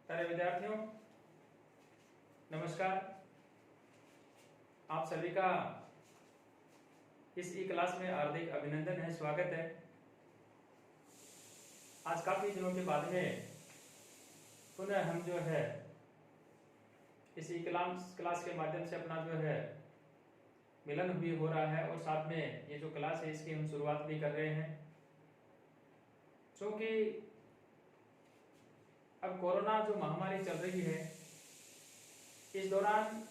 प्यारे विद्यार्थियों, नमस्कार। आप सभी का इस ई क्लास में हार्दिक अभिनंदन है, स्वागत है। आज काफी दिनों के बाद में पुनः हम जो है इस ई क्लास के माध्यम से अपना जो है मिलन भी हो रहा है और साथ में ये जो क्लास है इसकी हम शुरुआत भी कर रहे हैं। क्योंकि अब कोरोना जो महामारी चल रही है, इस दौरान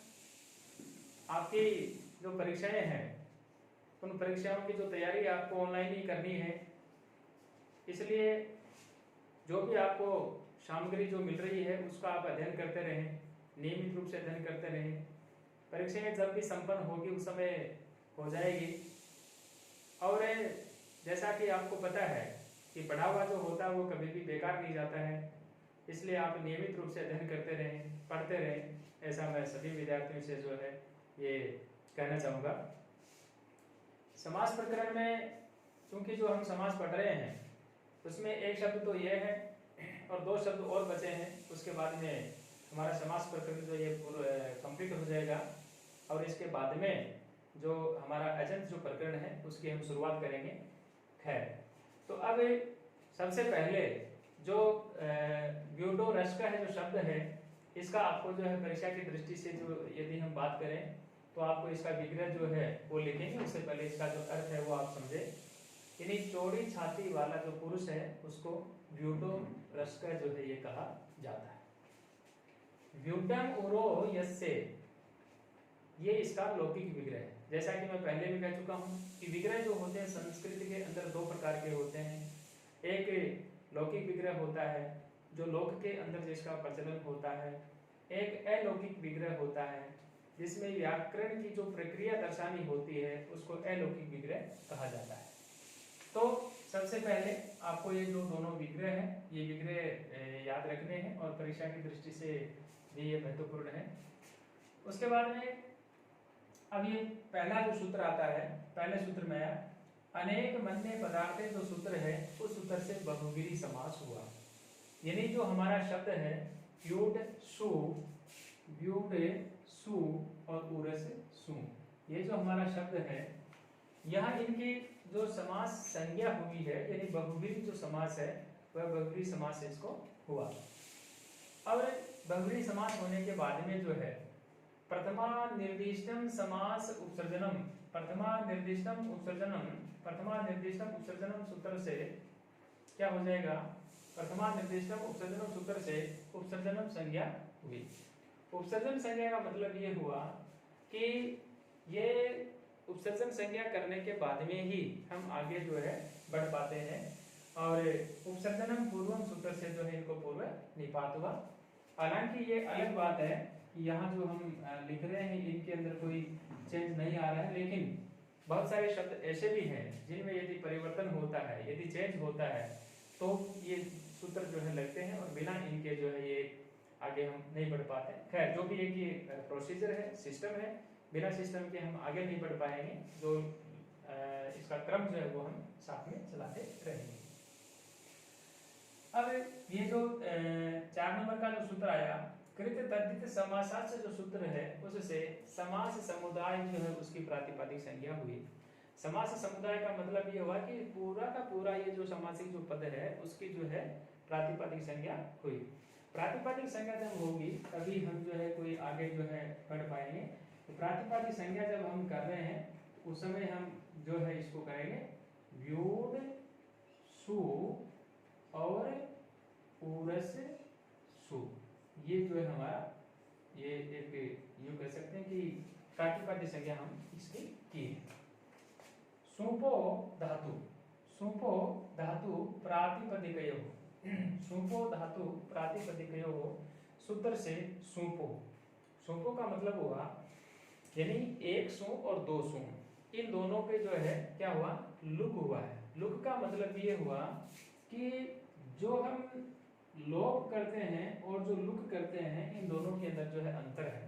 आपकी जो परीक्षाएं हैं उन परीक्षाओं की जो तैयारी आपको ऑनलाइन ही करनी है। इसलिए जो भी आपको सामग्री जो मिल रही है उसका आप अध्ययन करते रहें, नियमित रूप से अध्ययन करते रहें। परीक्षाएं जब भी संपन्न होगी उस समय हो जाएगी। और जैसा कि आपको पता है कि पढ़ा हुआ जो होता है वो कभी भी बेकार नहीं जाता है, इसलिए आप नियमित रूप से अध्ययन करते रहें, पढ़ते रहें। ऐसा मैं सभी विद्यार्थियों से जो है ये कहना चाहूँगा। समास प्रकरण में क्योंकि जो हम समास पढ़ रहे हैं उसमें एक शब्द तो ये है और दो शब्द और बचे हैं, उसके बाद में हमारा समास प्रकरण जो ये कंप्लीट हो जाएगा। और इसके बाद में जो हमारा अजंत जो प्रकरण है उसकी हम शुरुआत करेंगे। खैर, तो अब सबसे पहले जो ब्यूडोरस का है जो शब्द है, इसका आपको जो है परीक्षा की दृष्टि से जो यदि हम बात करें तो आपको इसका विग्रह जो है वो लिखेंगे। उससे पहले इसका जो अर्थ है वो आप समझे। यानी चौड़ी छाती वाला जो पुरुष है उसको ब्यूडोरस का जो है ये कहा जाता है। ब्यूटम उरो यस्से, ये इसका लौकिक विग्रह है। जैसा कि मैं पहले भी कह चुका हूं कि विग्रह जो होते हैं संस्कृत के अंदर दो प्रकार के होते हैं। एक लौकिक विग्रह होता है जो लोक के अंदर जिसका प्रचलन होता है, एक अलौकिक विग्रह होता है जिसमें व्याकरण की जो प्रक्रिया दर्शानी होती है उसको अलौकिक विग्रह कहा जाता है। तो सबसे पहले आपको ये जो दोनों विग्रह हैं ये विग्रह याद रखने हैं और परीक्षा की दृष्टि से भी ये महत्वपूर्ण है। उसके बाद में अब ये पहला जो सूत्र आता है, पहले सूत्र में अनेक मन्य पदार्थ जो सूत्र है उस सूत्र से बहुव्रीहि समास हुआ। यानी जो हमारा शब्द है ब्यूड सु और उरस सु, ये जो हमारा शब्द है यहाँ इनकी जो समास संज्ञा हुई है यानी बहुव्रीहि जो समास है वह बहुव्रीहि समास इसको हुआ। और बहुव्रीहि समास होने के बाद में जो है प्रथमा निर्दिष्टम समास उपसर्जनम, प्रथमा निर्दिष्टम उपसर्जनम सूत्र से क्या हो जाएगा? प्रथमा निर्दिष्टम उपसर्जनम सूत्र से उपसर्जनम संज्ञा हुई। उपसर्जन संज्ञा का मतलब ये हुआ कि ये उपसर्जन संज्ञा करने के बाद में ही हम आगे जो है बढ़ पाते हैं। और उपसर्जनम पूर्वम सूत्र से जो है इनको पूर्व निपात हुआ। हालांकि ये अलग बात है कि यहाँ जो हम लिख रहे हैं इनके अंदर कोई चेंज नहीं आ रहा है, लेकिन बहुत सारे शब्द ऐसे भी हैं जिनमें यदि परिवर्तन होता है, यदि चेंज होता है तो ये सूत्र जो है लगते हैं और बिना इनके जो है ये आगे हम नहीं बढ़ पाते। खैर, जो भी एक ये प्रोसीजर है, सिस्टम है, बिना सिस्टम के हम आगे नहीं बढ़ पाएंगे। जो इसका क्रम जो है वो हम साथ में चलाते रहेंगे। अब ये जो 4 नंबर का जो सूत्र आया, कृत तद्धित समासात से जो सूत्र है उससे समास समुदाय जो है उसकी प्रातिपदिक संज्ञा हुई। समास समुदाय का मतलब ये हुआ कि पूरा का पूरा ये जो समासिक जो पद है उसकी जो है प्रातिपदिक संज्ञा हुई। प्रातिपदिक संज्ञा जब होगी तभी हम जो है कोई आगे जो है बढ़ पाएंगे। तो प्रातिपदिक संज्ञा जब हम कर रहे हैं उस समय हम जो है इसको करेंगे व्यूड सु और उरस सु। ये जो है हमारा ये एक यूं कह सकते हैं कि प्रातिपदिक संज्ञा हम इसकी की है। सुपो धातु प्रातिपदिकयो, सुपो धातु प्रातिपदिकयो सूत्र से सुपो का मतलब हुआ यानी एक सु और दो सु, इन दोनों पे जो है क्या हुआ? लुक हुआ है। लुक का मतलब ये हुआ कि जो हम लोप करते हैं और जो लुक करते हैं इन दोनों के अंदर जो है अंतर है।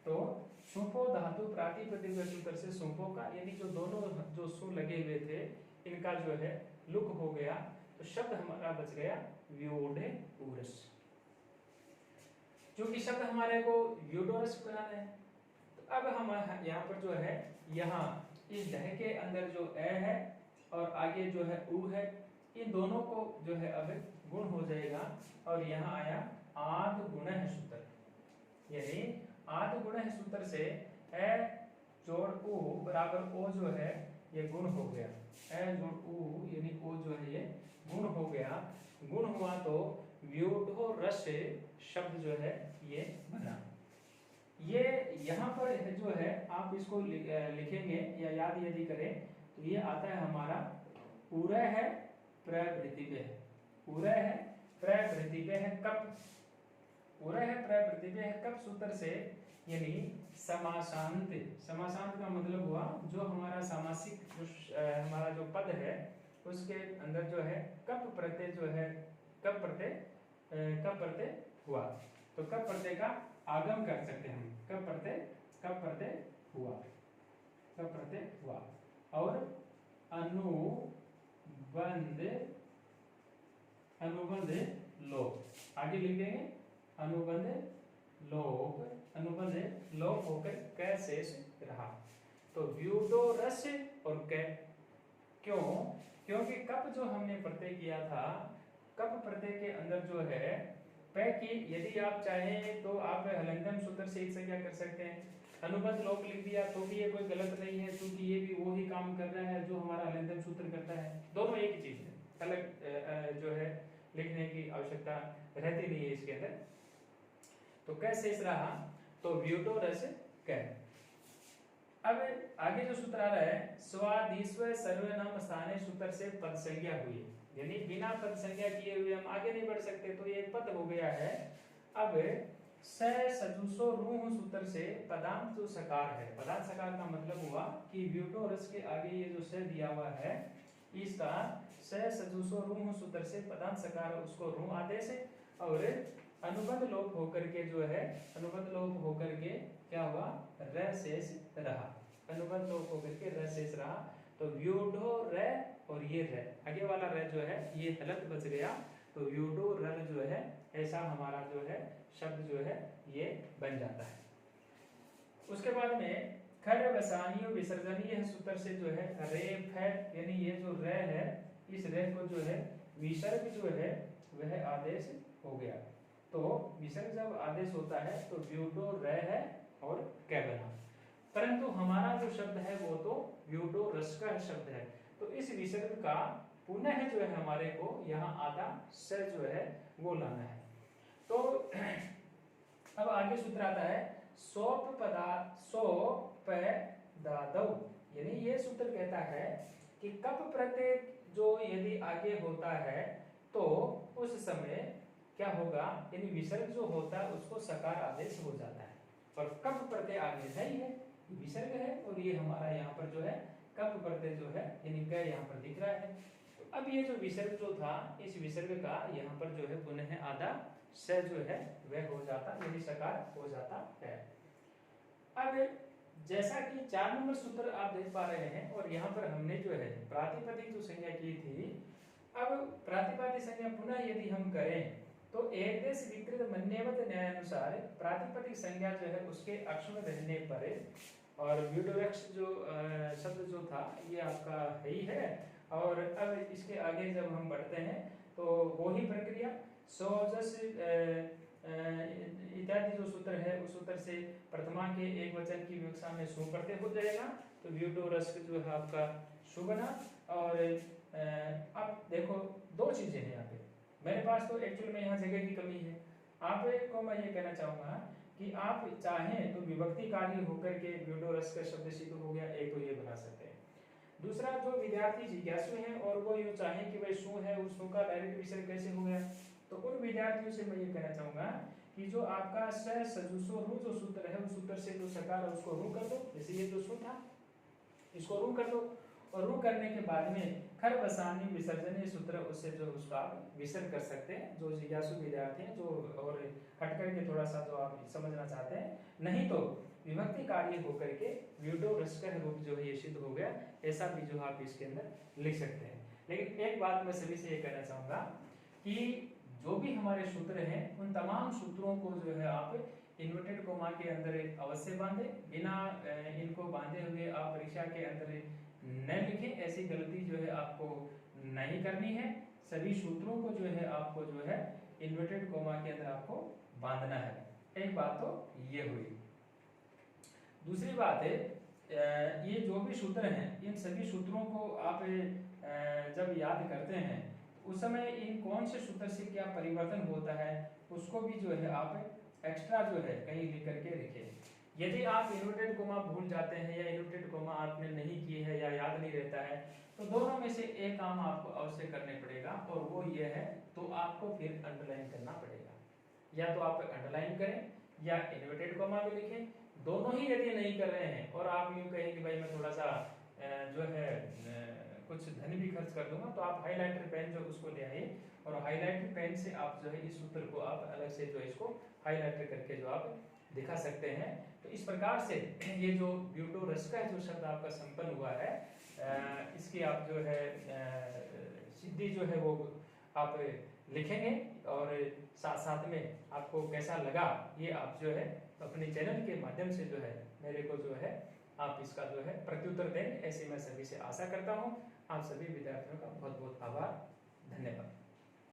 तो सुपो धातु प्रातिपदिक सूत्र से सुपो का यानी जो दोनों जो सु लगे हुए थे इनका जो है लुक हो गया, तो शब्द हमारा बच गया व्योढ़ उरस। जो कि शब्द हमारे को व्यूडोरस बनाना है। तो अब हम यहाँ पर जो है, यहाँ इस ढह के अंदर जो ए है और आगे जो है उ है, इन दोनों को जो है अब गुण हो जाएगा और यहाँ आया आद गुणः सूत्र, यानी आद गुणः सूत्र से ए जोड़ उ बराबर ओ जो है ये गुण हो गया। ए जोड़ उ यानी ओ जो है ये गुण हो गया। गुण हुआ तो व्यूढोरस शब्द जो है ये बना। ये यहाँ पर जो है आप इसको लिखेंगे या याद यदि करें तो ये आता है हमारा पूरा है प्रवृत्तिपय है, पूरा है प्रवृत्तिपय है कप, पूरा है प्रवृत्तिपय है कप सूत्र से, यानी समासांत। समासांत का मतलब हुआ जो हमारा सामासिक हमारा जो पद है उसके अंदर जो है कप प्रत्यय जो है कप प्रत्यय हुआ, तो कप प्रत्यय का आगम कर सकते हैं हम। कप प्रत्यय हुआ, कप प्रत्यय हुआ और अनुबंध लोप, आगे लिख देंगे अनुबंध लोप होकर क शेष रहा। तो व्यूडोरस और क, क्यों? क्योंकि कप जो हमने प्रत्यय किया था, कप प्रत्यय के अंदर जो है पे की, यदि आप चाहें तो आप हलंतम सूत्र से एक संज्ञा कर सकते हैं। अनुबंध लोप लिख दिया तो भी ये कोई गलत नहीं है, क्योंकि ये भी वही काम कर रहा है जो हमारा हलंतम सूत्र करता है। दोनों एक ही चीज है, अलग जो है लिखने की आवश्यकता रहती नहीं है इसके अंदर। तो कैसे शेष रहा, तो व्यूडोरस क। अब आगे जो सूत्र आ रहा है स्वादिस्व सर्वनाम स्थानीय सूत्र से पद संज्ञा हुई, यानी बिना पद संज्ञा किए हुए हम आगे नहीं बढ़ सकते, तो ये पद हो गया है। अब स सजुसो रूह सूत्र से पदांत जो सकार है, पदांत सकार का मतलब हुआ कि व्यूडोरस के आगे ये जो स दिया हुआ है इसका स सजुसो रूह सूत्र से पदांत सकार उसको रूह आदेश है, और अनुबंध लोप होकर के जो है अनुबंध लोप होकर के क्या हुआ, र शेष रहा, अनुबंध लोप होकर के र शेष रहा। तो व्यूडो र और ये र, आगे वाला र जो है ये हलत बच गया, तो व्यूडो र जो है ऐसा हमारा जो है शब्द जो है ये बन जाता है। उसके बाद में खर वसानियो विसर्जनीय सूत्र से जो है रेफ है, यानी ये जो र है इस र को जो है विसर्ग जो है वह आदेश हो गया। तो विसर्ग जब आदेश होता है तो व्यूडो र है और क बना, परंतु हमारा जो शब्द है वो तो व्यूडोरस का शब्द है, तो इस विसर्ग का पुनः जो है हमारे को यहाँ आधा स जो है वो लाना है। तो अब आगे सूत्र आता है सोप दादव, यानी ये सूत्र कहता है कि कप प्रत्यय जो यदि आगे होता है तो उस समय क्या होगा, यानी विसर्ग जो होता है उसको सकार आदेश हो जाता है, और कप प्रत्यय आगे है ही है, विसर्ग है, और ये हमारा यहाँ पर जो है कप प्रत्यय जो है यानी क यहाँ पर दिख रहा है। तो अब ये जो विसर्ग जो था इस विसर्ग का यहाँ पर जो है पुनः आधा स जो है वह हो जाता, यानी सकार हो जाता है। अब जैसा कि 4 नंबर सूत्र आप देख पा रहे हैं, और यहाँ पर हमने जो है प्रातिपदिक जो संज्ञा की थी, अब प्रातिपदिक संज्ञा पुनः यदि हम करें तो एक देश विकृत मन्यवत न्यायानुसार प्रातिपदिक संज्ञा जो है उसके अक्षर रहने पर, और व्यूडोरस जो शब्द जो था ये आपका है ही है, और अब इसके आगे जब हम बढ़ते हैं तो वही प्रक्रिया सोजस इत्यादि जो सूत्र है उस सूत्र से प्रथमा के एक वचन की विवक्षा में सु प्रत्यय हो जाएगा, तो व्यूडोरस जो है आपका सु बना। और अब देखो दो चीजें हैं यहाँ पे, मेरे पास तो एक्चुअल में यहाँ जगह की कमी है, आपको मैं ये कहना चाहूंगा कि आप चाहें तो विभक्ति कार्य होकर के व्यूडोरस का शब्द सिद्ध हो गया, एक तो ये बना सकते हैं। दूसरा जो विद्यार्थी जिज्ञासु हैं और वो यूं चाहें कि भाई सु है उस सु का डायरेक्ट विसर्ग कैसे हो गया, तो उन विद्यार्थियों से मैं ये कहना चाहूंगा कि जो आपका स सजुसो रु जो सूत्र है उस सूत्र से जो सकार है उसको रू कर दो, जैसे ये जो सु था इसको रू कर दो, और रू करने के बाद में खर बसानी विसर्जनीय सूत्र उससे जो उसका विसर्ग कर सकते हैं, जो जिज्ञासु विद्यार्थी हैं जो और हट करके थोड़ा सा जो आप समझना चाहते हैं, नहीं तो विभक्ति कार्य होकर के व्यूडोरस का रूप जो है ये सिद्ध हो गया, ऐसा भी जो आप इसके अंदर लिख सकते हैं। लेकिन एक बात मैं सभी से ये कहना चाहूंगा कि जो भी हमारे सूत्र हैं उन तमाम सूत्रों को जो है आप इन्वर्टेड कोमा के अंदर अवश्य बांधे। बिना इनको बांधे हुए आप परीक्षा के अंदर न लिखें, ऐसी गलती जो है आपको नहीं करनी है। सभी सूत्रों को जो है आपको जो है इन्वर्टेड कोमा के अंदर आपको बांधना है। एक बात तो ये हुई। दूसरी बात है, ये जो भी सूत्र हैं इन सभी सूत्रों को आप जब याद करते हैं उस समय इन कौन से सूत्र से क्या परिवर्तन होता है उसको भी जो है आप एक्स्ट्रा जो है कहीं लिख करके रखें। यदि आप इन्वर्टेड कोमा भूल जाते हैं या इन्वर्टेड कोमा आपने नहीं किए है या याद नहीं रहता है तो दोनों में से एक काम आपको अवश्य करने पड़ेगा और वो ये है, तो आपको फिर अंडरलाइन करना पड़ेगा। या तो आप अंडरलाइन करें या इन्वर्टेड कोमा भी लिखें। दोनों ही यदि नहीं कर रहे हैं और आप यूँ कहें कि भाई मैं थोड़ा सा जो है कुछ धन भी खर्च कर दूंगा, तो आप हाइलाइटर पेन जो उसको ले आइए और हाइलाइटर पेन से आप जो है इस सूत्र को आप अलग से जो है इसको हाइलाइटर करके जो आप दिखा सकते हैं। तो इस प्रकार से ये जो ब्यूटोरस का जो शब्द आपका संपन्न हुआ है, इसकी आप जो है सिद्धि जो है वो आप लिखेंगे और साथ साथ में आपको कैसा लगा ये आप जो है अपने चैनल के माध्यम से जो है मेरे को जो है आप इसका जो है प्रत्युत्तर दें, ऐसी मैं सभी से आशा करता हूँ। आप सभी विद्यार्थियों का बहुत बहुत आभार, धन्यवाद।